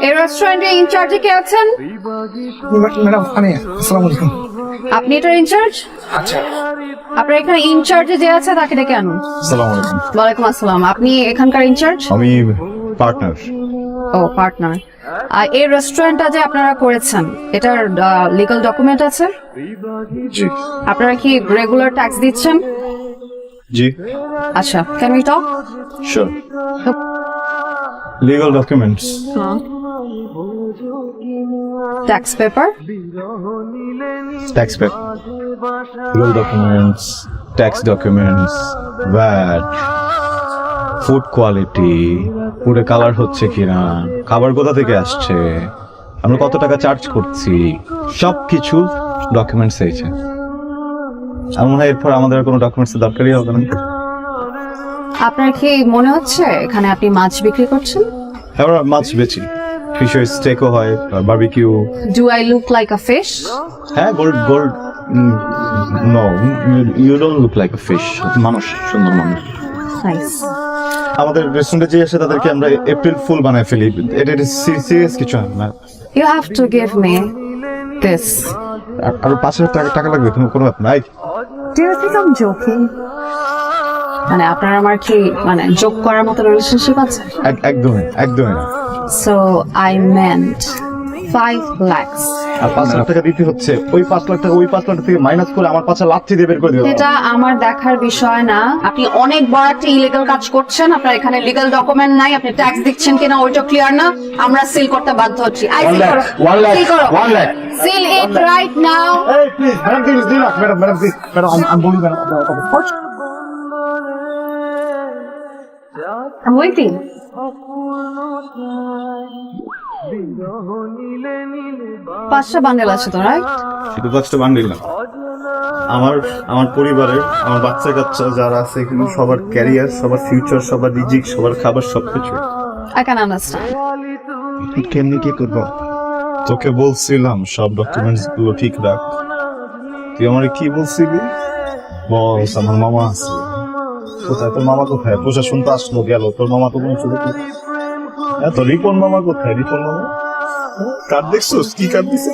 এই রেস্টুরেন্টের ইনচার্জে কে আছেন? ম্যাডাম আমি। আসসালামু আলাইকুম। আপনি এটার ইনচার্জ? আচ্ছা। আপনার এখানে ইনচার্জে যে আছে তাকে ডেকে আনুন। আসসালামু আলাইকুম। ওয়ালাইকুম আসসালাম। আপনি এখানকার ইনচার্জ? আমি পার্টনার। ও পার্টনার। আর এই রেস্টুরেন্টটা যে আপনারা করেছেন এটার লিগ্যাল ডকুমেন্ট আছে? জি। আপনারা কি রেগুলার ট্যাক্স দিচ্ছেন? জি। আচ্ছা, can we talk? Sure. Legal documents. Tax paper? Tax paper, legal documents, tax documents, VAT, food quality, ফুডে কালার হচ্ছে কিনা, খাবার কোথা থেকে আসছে, আমরা কত টাকা চার্জ করছি, সব কিছু ডকুমেন্টস হয়েছে। আমার মনে হয় এরপর আমাদের আর কোনো ডকুমেন্টস দরকারই হবে না। আপনার কি মনে হচ্ছে এখানে আপনি মাছ বিক্রি করছেন? আমরা মাছ বেচি, ফিশের স্টেকও হয়, barbecue. Do I look like a fish? হ্যাঁ, gold gold. No, you don't look like a fish. মানুষ, সুন্দর মানুষ। নাইস। আমাদের রেস্টুরেন্টে যে আসে তাদেরকে আমরা এপ্রিল ফুল বানায় ফেলি। এটা সিরিয়াস কিছু না। You have to give me this. আর 5,000 টাকা লাগবে, তুমি কোনো ব্যাপার নাই। Do you think I'm joking? মানে আপনার আমার কি মানে জোক করার মতো রিলেশনশিপ আছে? একদমই একদমই না। So I meant 5 lakhs. আর 5,000 টাকা দিতে হচ্ছে, ওই 5 লাখ টাকা ওই 5 লাখ থেকে মাইনাস করে আমার 5 লাথি দিয়ে বের করে দিও। এটা আমার দেখার বিষয় না। আপনি অনেক বড় একটা ইলিগাল কাজ করছেন। আপনার এখানে লিগ্যাল ডকুমেন্ট নাই, আপনি ট্যাক্স দিচ্ছেন কিনা ওইটা ক্লিয়ার না। আমরা সিল করতে বাধ্য হচ্ছি। আই সিল করো। 1 লাখ। সিল ইট রাইট নাও। এই প্লিজ ম্যাডাম, প্লিজ দিন ম্যাডাম, ম্যাডাম প্লিজ, ম্যাডাম আমি বলি ম্যাডাম। I'm waiting. পাঁচটা বান্ডেল আছে তো, রাইট? শুধু 5টা বান্ডিল না, আমার পরিবারের, আমার বাচ্চা কাচ্চা যারা আছে এখানে সবার ক্যারিয়ার, সবার ফিউচার, সবার রিজিক, সবার খাবার, সবকিছু। I can understand. কেমনি কি করবো? তোকে বলছিলাম সব ডকুমেন্টস গুলো ঠিক রাখ। তুই আমারে কি বলছিলি? বস, আমার মামা আছে। কোথায় তোর মামা? কোথায়? প্রশাসন তো আসলো গেল, তোর মামা তো কোনো শুধু তো রিপন মামা কোথায়? রিপন মামা কার্ড দেখছোস? কি কার্ড দিচ্ছে?